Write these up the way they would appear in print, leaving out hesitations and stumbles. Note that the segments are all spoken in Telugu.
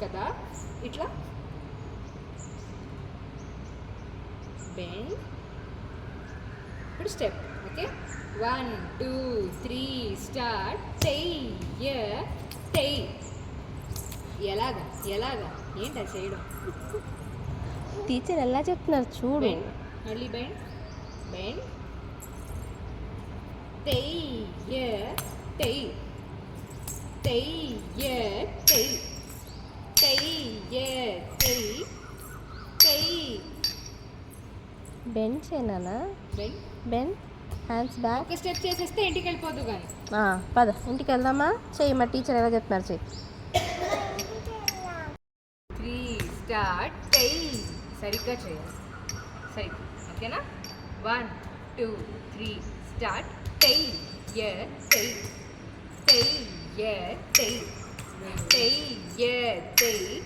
కదా. ఇట్లా బెండ్. ఇప్పుడు స్టెప్. Okay, 1 2 3 start. చెయ్య చెయ్యి. ఎలాగా ఎలాగా ఏంటి అది చేయడం? టీచర్ ఎలా చెప్తున్నారు చూడు. మళ్ళీ బెండ్ బెండ్. చెయ్య చెయ్యి చెయ్య చెయ్యి చెయ్య చెయ్యి చెయ్యి. బెండ్ చేయనా? Bend bend, hands back. ఒక స్టెప్ చేసేస్తే ఇంటికి వెళ్ళిపోదు కానీ. పద ఇంటికి వెళ్దామా? చెయ్యి, మా టీచర్ ఎలా చెప్తున్నారు చెయ్యి. 3 స్టార్ట్. చెయ్యి. సరిగ్గా చేయాలి, సరిగ్గా. ఓకేనా? 1 2 3 స్టార్ట్. చెయ్య చెయ్యి చెయ్య చెయ్యి చెయ్య చెయ్యి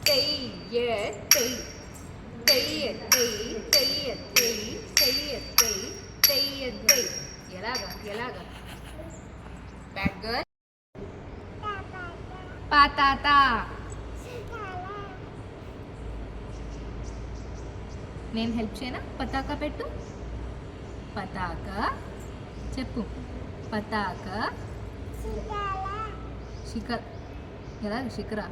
చెయ్య చెయ్యి చెయ్య చెయ్యి చెయ్య చెయ్యి చెయ్య చెయ్యి చెయ్య చెయ్యి. ఎలాగా ఎలాగా? Bad girl. పాతాత. నేను హెల్ప్ చేయనా? పతాక పెట్టు. పతాక చెప్పు. పతాక శిఖర్. ఎలా? శిఖరా.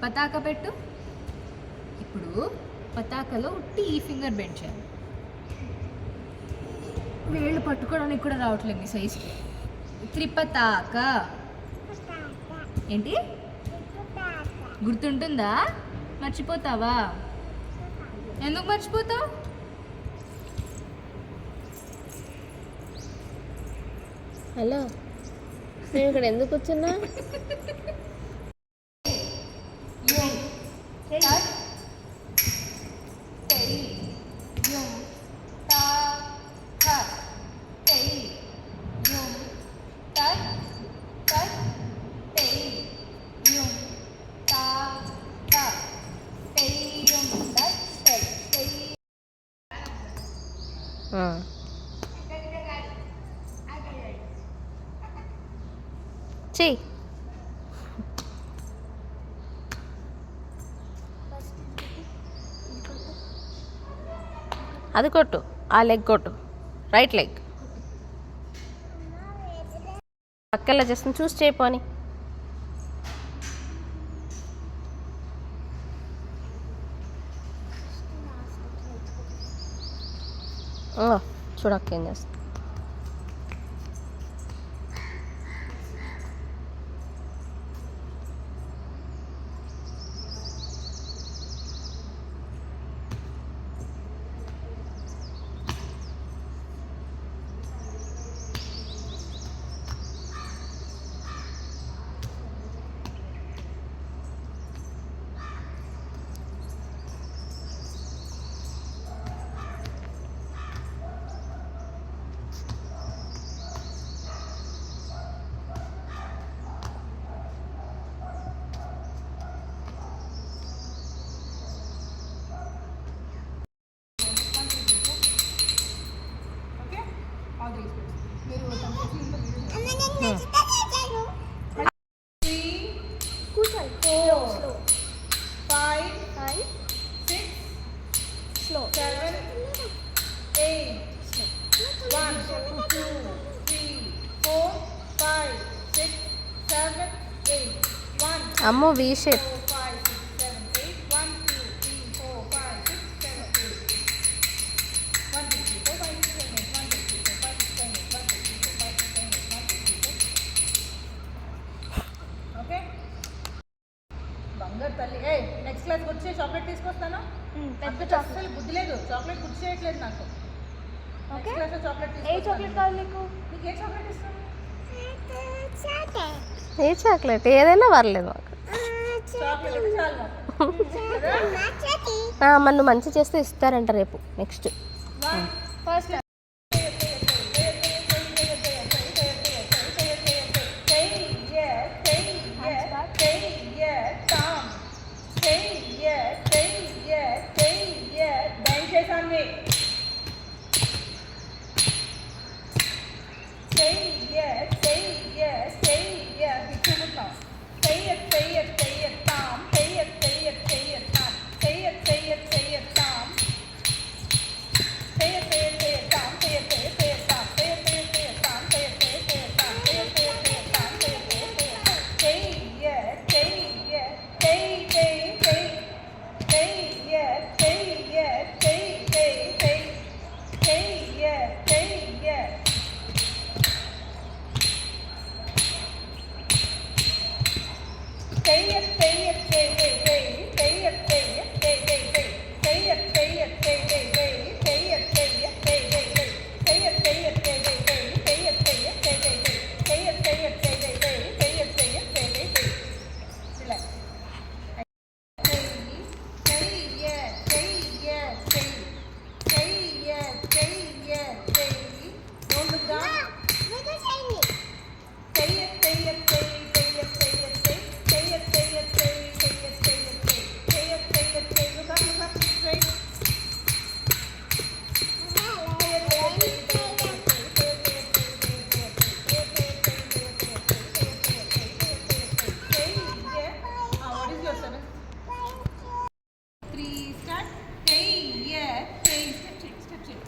పతాక పెట్టు. ఇప్పుడు పతాకలో ఉట్టి ఈ ఫింగర్ బెండ్ చేయాలి. వేళ్ళు పట్టుకోవడానికి కూడా రావట్లేదు మీ సైజ్కి. త్రిపతాక. ఏంటి? గుర్తుంటుందా? మర్చిపోతావా? ఎందుకు మర్చిపోతావు? హలో, నేను ఇక్కడ ఎందుకు వచ్చున్నా? చెయ్యి. అది కొట్టు, ఆ లెగ్ కొట్టు, రైట్ లెగ్. పక్కలా చేస్తుంది, చూసి చేయపోని. చూడక్క ఏం చేస్తుంది. అమ్మో, వి షేప్. బంగారు తల్లి. నెక్స్ట్ క్లాస్కి వచ్చి చాక్లెట్ తీసుకొస్తాను. అసలు బుద్ధి లేదు, చాక్లెట్ గుర్తు చేయట్లేదు నాకు. నెక్స్ట్ క్లాస్లో చాక్లెట్. ఏ చాక్లెట్ కావాలి నీకు? నీకు ఏ చాక్లెట్ ఇస్తాను? ఏ చాక్లెట్ ఏదైనా పర్లేదు మాకు. మన మంచి చేస్తే ఇస్తారంట రేపు. నెక్స్ట్ ఫస్ట్ చెయ్య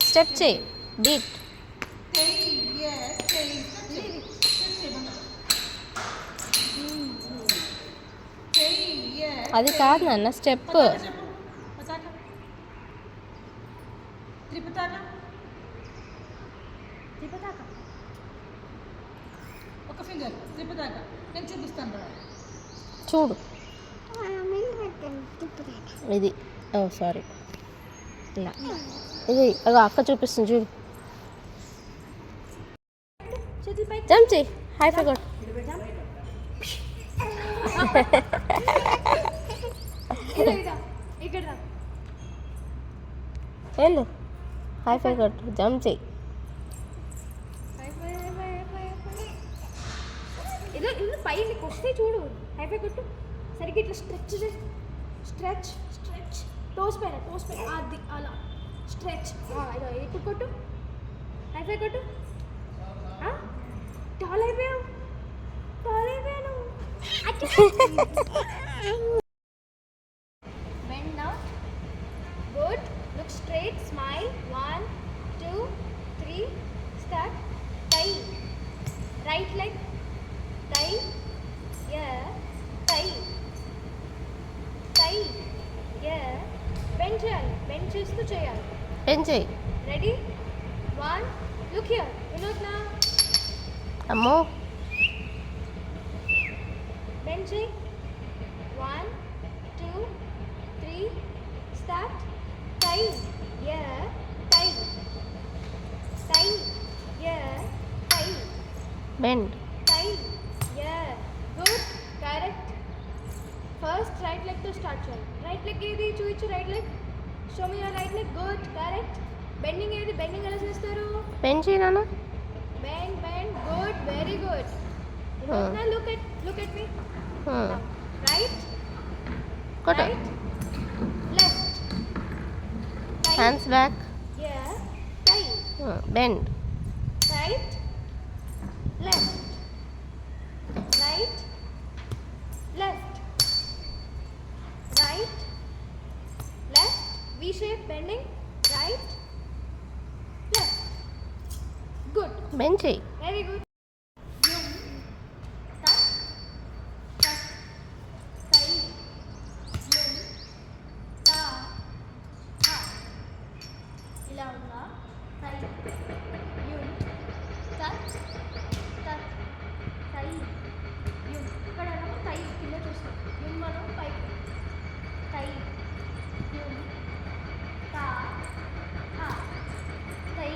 స్టెప్ చేయి బీట్. అది కాదు నాన్న స్టెప్. ఒక ఫింగర్ త్రిపదాక నేను చూపిస్తాను రా. చూడు ఇది. ఓ సారీ, ఇలా ఇది అగో అక్క చూపిస్తుంది చూడు. జంప్ చేయి. హై ఫై కొట్టు. వెళ్ళు హై ఫై కొట్టు. జంప్ చేయి. ఏదో ఇల్లు పైకి వస్తే చూడు. హైఫై కొట్టు. సరిగ్గా ఇట్లా స్ట్రెచ్ స్ట్రెచ్ స్ట్రెచ్. టోస్ పైన అది అలా స్ట్రెచ్. ఇదో ఇప్పుడు కొట్టు. హైఫై కొట్టు. టాల్ అయిపోయావు. Bend down. Good. Look straight. Smile. 1 2 3 start. టై. రైట్ లెగ్ టై. టై. బెండ్ చేయాలి. బెండ్ చేస్తూ చేయాలి. బెండ్ చేయి. రెడీ 1. లుక్ హియర్ వినోద్నా. అమ్మో బెండ్ చేయి. 1 2 3 స్టార్ట్. టై. టై. టై. బెండ్. టై. Good. Correct. First right leg తో స్టార్ట్ చేయాలి. రైట్ లెగ్ ఏది చూపించు. Right leg. Show me your right leg. Good. Correct. Bending ఏది. బెండింగ్ ఎలా చేస్తారు. బెండ్ చేయి నాన్న. Bend. Good. Very good. Now look at me. Right. కొట్టు. Right. Left. Right. Hands back. Yeah. Right. Bend. Right. Left. Right. Left. Right. Left. V shape bending. Right. Left. Good. Bend చేయి. Very good. ఇలా ఉందా. టై. యూన్ టచ్ టచ్. టై. యూన్ ఇక్కడ టై కింద చూస్తాం. యూన్ మనం పైకి. టై. యూన్ టా. టై.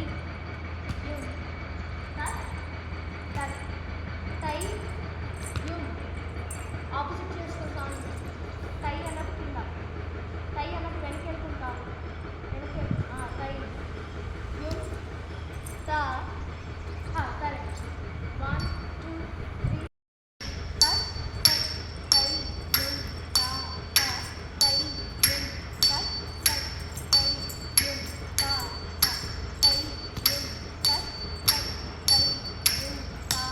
యూన్ టచ్ టచ్. టై. యూన్ ఆపోజిట్ చేసుకుంటాం. టై అన్నప్పుడు కింద. టై అన్నప్పుడు వెనక్కి వెళ్తుంటాం. టై. యూన్ టా. కరెక్ట్. 1 2 3 touch touch. టై. యూన్ టా. టై. యూన్ టచ్ టచ్. టై. యూన్ టా. టై. యూన్ టచ్ టచ్. టై. యూన్ టా.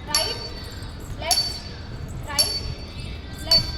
Right, left, right, left.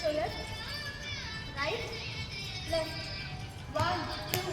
So left, right, left. 1, 2,